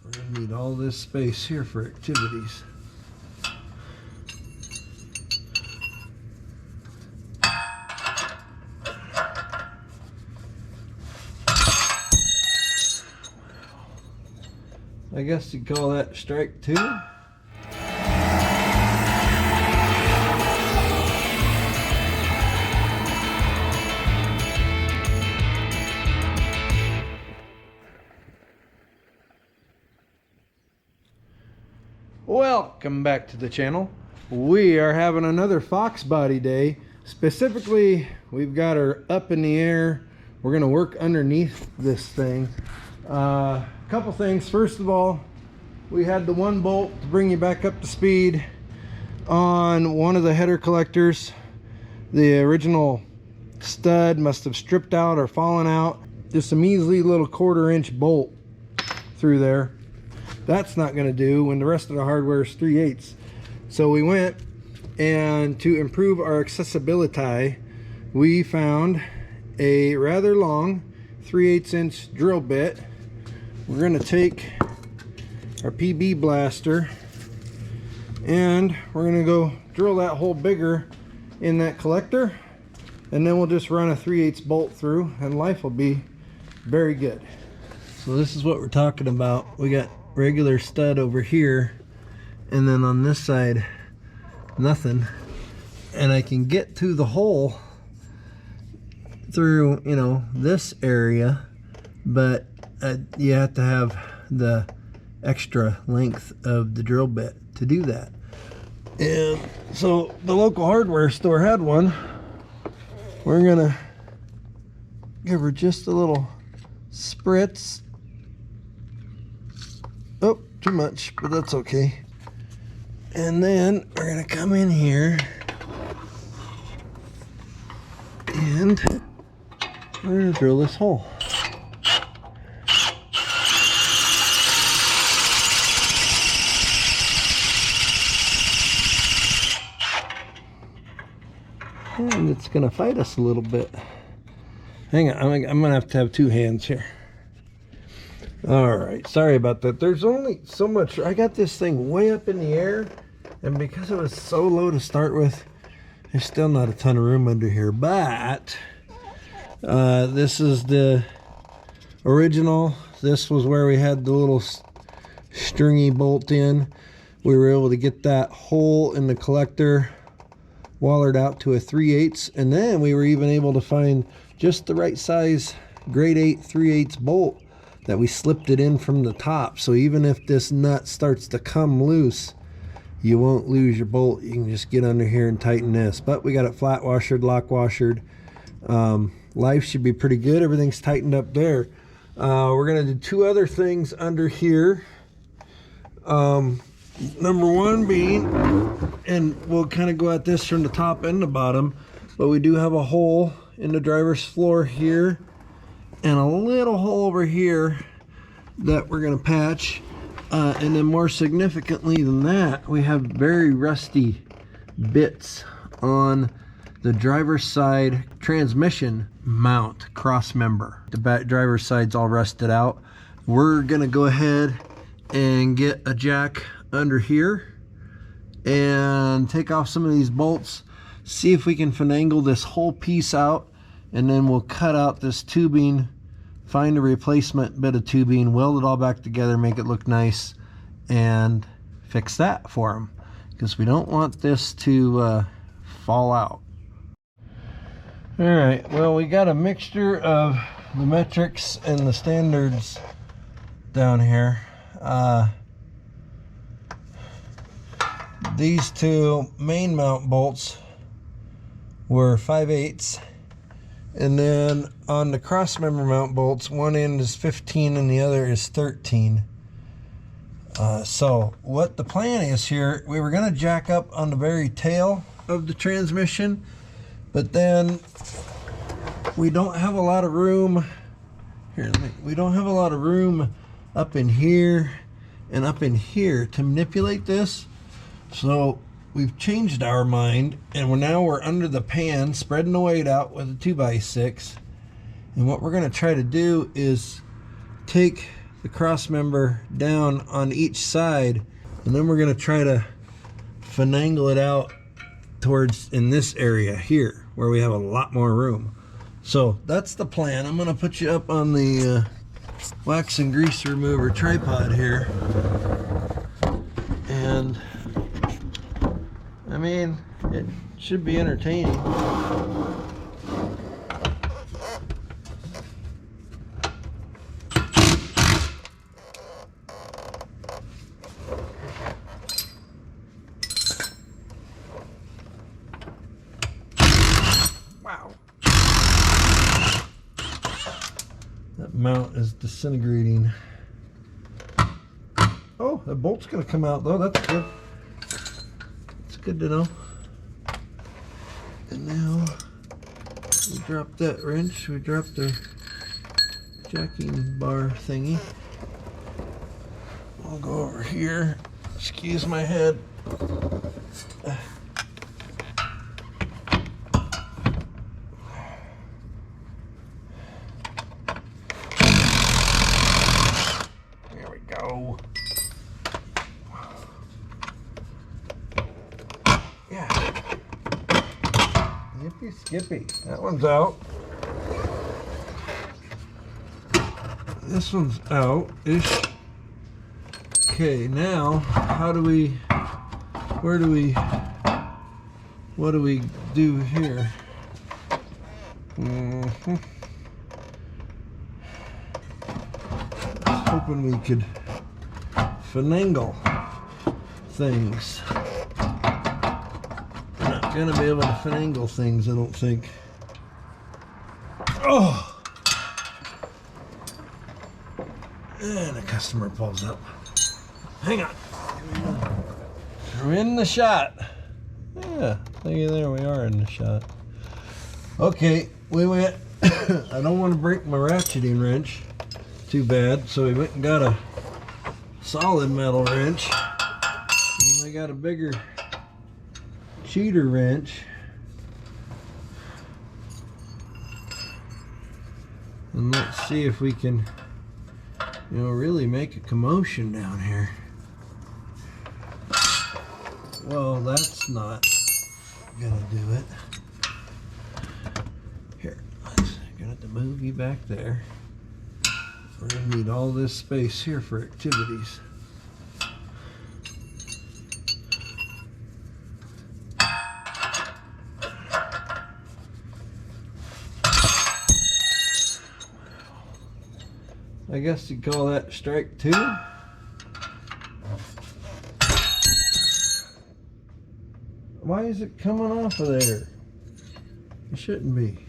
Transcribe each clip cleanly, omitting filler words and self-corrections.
We're gonna need all this space here for activities. I guess you'd call that strike two. Welcome back to the channel. We are having another Fox body day. Specifically, we've got her up in the air. We're gonna work underneath this thing. Couple things. First of all, we had the one bolt to bring you back up to speed on one of the header collectors. The original stud must have stripped out or fallen out. Just a measly little 1/4 inch bolt through there. That's not going to do when the rest of the hardware is 3/8. So we went, and to improve our accessibility, we found a rather long 3/8 inch drill bit. We're going to take our PB blaster and we're going to go drill that hole bigger in that collector, and then we'll just run a 3/8 bolt through and life will be very good. So this is what we're talking about. We got regular stud over here, and then on this side nothing, and I can get to the hole through, you know, this area, but you have to have the extra length of the drill bit to do that. And so the local hardware store had one. We're gonna give her just a little spritz. Oh, too much, but that's okay. And then we're gonna come in here and we're gonna drill this hole. And it's gonna fight us a little bit. Hang on, I'm gonna have to have two hands here. All right, sorry about that. There's only so much. I got this thing way up in the air, and because it was so low to start with, there's still not a ton of room under here. But this is the original. This was where we had the little stringy bolt in. We were able to get that hole in the collector wallered out to a 3/8, and then we were even able to find just the right size grade 8 3/8 bolt that we slipped it in from the top. So even if this nut starts to come loose, you won't lose your bolt. You can just get under here and tighten this. But we got it flat washered, lock washered. Life should be pretty good. Everything's tightened up there. We're gonna do two other things under here. Number one being, and we'll kind of go at this from the top and the bottom, but we do have a hole in the driver's floor here and a little hole over here that we're going to patch, and then more significantly than that, we have very rusty bits on the driver's side transmission mount cross member. The back driver's side's all rusted out. We're going to go ahead and get a jack under here and take off some of these bolts, see if we can finagle this whole piece out, and then we'll cut out this tubing, find a replacement bit of tubing, weld it all back together, make it look nice, and fix that for them, because we don't want this to fall out. All right, well, we got a mixture of the metrics and the standards down here. These two main mount bolts were 5/8, and then on the cross member mount bolts, one end is 15 and the other is 13. So what the plan is here, we were going to jack up on the very tail of the transmission, but then we don't have a lot of room here. We don't have a lot of room up in here and up in here to manipulate this. So we've changed our mind, and we're under the pan, spreading the weight out with a 2x6. And what we're going to try to do is take the cross member down on each side, and then we're going to try to finagle it out towards in this area here where we have a lot more room. So that's the plan. I'm going to put you up on the wax and grease remover tripod here, and I mean, it should be entertaining. Wow. That mount is disintegrating. Oh, that bolt's gonna come out though. That's good. It's good to know. And now we drop that wrench. We drop the jacking bar thingy. I'll go over here. Excuse my head. There we go. Yeah. Yippee skippy. That one's out. This one's out-ish. Okay, now how do we, what do we do here? I was hoping we could finagle things. We're not gonna be able to finagle things, I don't think. Oh! And a customer pulls up. Hang on. We're in the shot. Yeah, looky there, we are in the shot. Okay, we went, I don't want to break my ratcheting wrench too bad, so we went and got a solid metal wrench. And I got a bigger cheater wrench. And let's see if we can, you know, really make a commotion down here. Well, that's not gonna do it. Here, I'm gonna have to move you back there. We're gonna need all this space here for activities. I guess you'd call that strike two. Why is it coming off of there? It shouldn't be.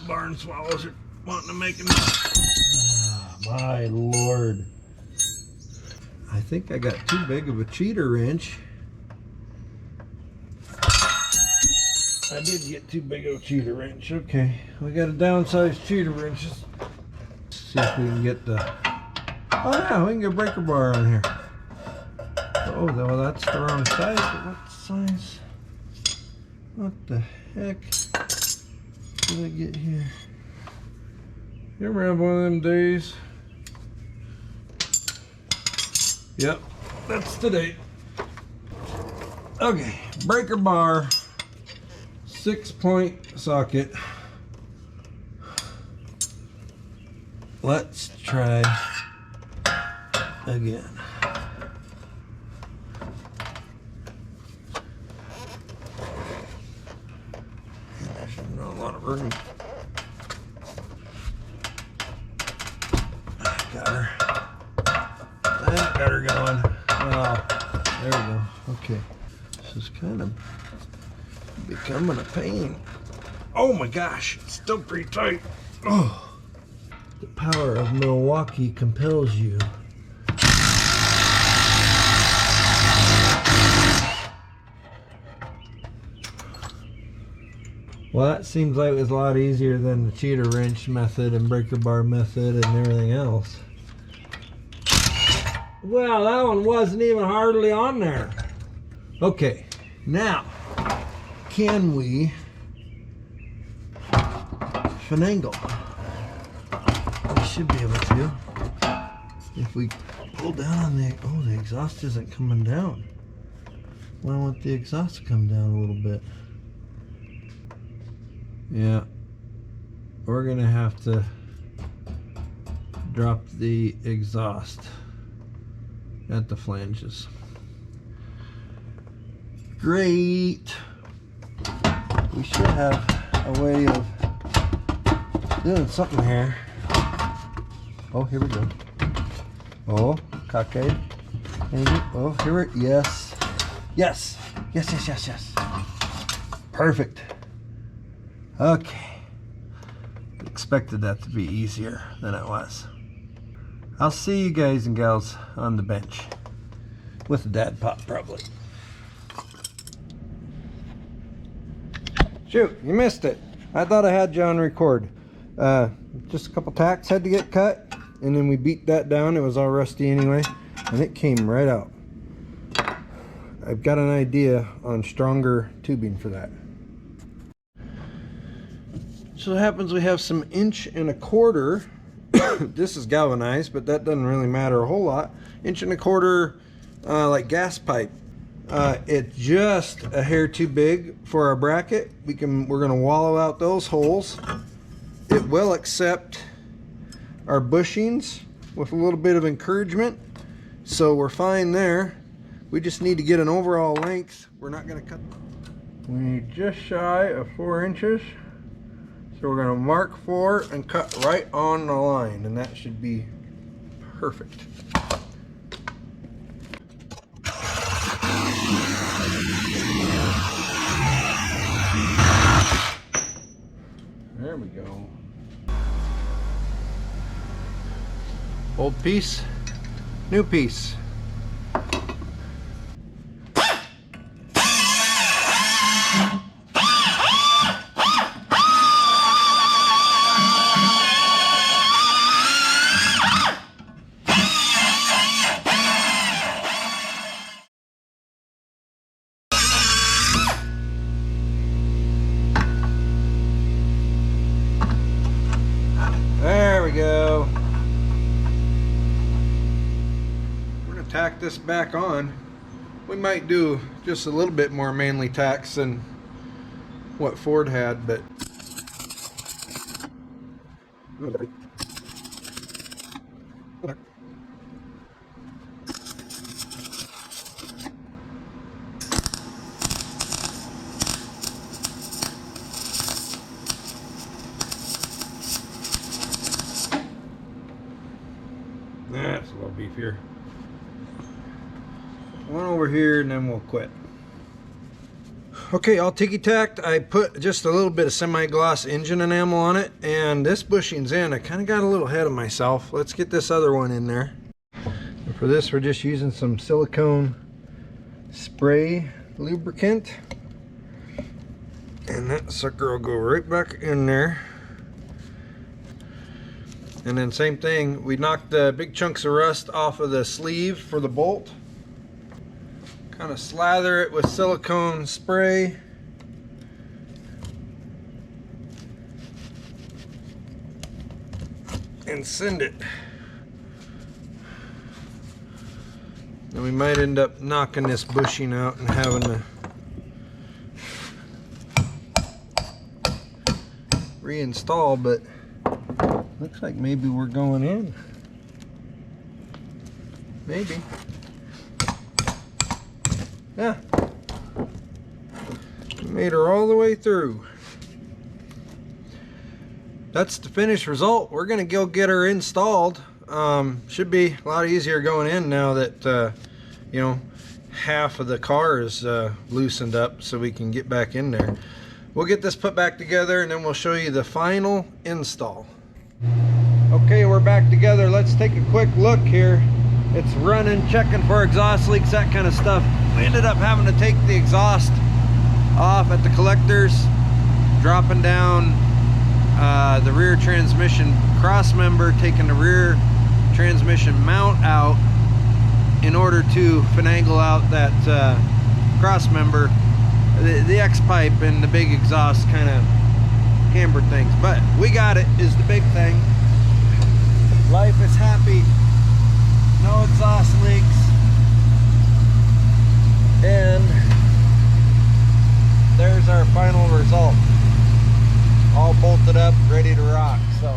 Barn swallows are wanting to make a mess. Oh, my Lord. I think I got too big of a cheater wrench. I did get too big of a cheater wrench. Okay, we got a downsized cheater wrench. Let's see if we can get the. Oh yeah, we can get a breaker bar on here. Oh, well, that's the wrong size. But what size? What the heck did I get here? You ever have one of them days? Yep, that's today. Okay, breaker bar. 6-point socket. Let's try again. There's not a lot of room. Got her. That got her going. Wow. There we go. Okay. This is kind of becoming a pain. Oh my gosh, it's still pretty tight. Oh, the power of Milwaukee compels you. Well, that seems like it was a lot easier than the cheater wrench method and breaker bar method and everything else. Well, that one wasn't even hardly on there. Okay, now can we finagle? should be able to. If we pull down on the exhaust isn't coming down. Well, I want the exhaust to come down a little bit. Yeah, we're gonna have to drop the exhaust at the flanges. Great. We should have a way of doing something here. Oh, here we go. Oh, cockade. Oh, here we, yes. Yes. Yes, yes, yes, yes. Perfect. Okay. Expected that to be easier than it was. I'll see you guys and gals on the bench. With the dad pop, probably. Shoot, you missed it. I thought I had you on record. Just a couple tacks had to get cut, and then we beat that down. It was all rusty anyway, and it came right out. I've got an idea on stronger tubing for that. So what happens, we have some 1.25 inch. This is galvanized, but that doesn't really matter a whole lot. 1.25 inch like gas pipe. It's just a hair too big for our bracket. We're gonna wallow out those holes. It will accept our bushings with a little bit of encouragement, so we're fine there. We just need to get an overall length. We're not gonna cut. We need just shy of 4 inches. So we're gonna mark 4 and cut right on the line, and that should be perfect. There we go. Old piece, new piece. There we go. We're gonna tack this back on. We might do just a little bit more manly tacks than what Ford had, but that's a little beefier. One over here and then we'll quit. Okay, all ticky-tacked. I put just a little bit of semi-gloss engine enamel on it, and this bushing's in. I kind of got a little ahead of myself. Let's get this other one in there. And for this, we're just using some silicone spray lubricant. And that sucker will go right back in there. And then same thing, we knocked the big chunks of rust off of the sleeve for the bolt. Kind of slather it with silicone spray. And send it. And we might end up knocking this bushing out and having to reinstall, but looks like maybe we're going in. Maybe. Yeah. Made her all the way through. That's the finished result. We're gonna go get her installed. Should be a lot easier going in now that you know, half of the car is loosened up, so we can get back in there. We'll get this put back together and then we'll show you the final install. Okay, we're back together. Let's take a quick look here. It's running, checking for exhaust leaks, that kind of stuff. We ended up having to take the exhaust off at the collectors, dropping down the rear transmission cross member, taking the rear transmission mount out in order to finagle out that cross member. The X pipe and the big exhaust kind of cambered things, but we got it, is the big thing. cross links, and there's our final result. All bolted up, ready to rock. So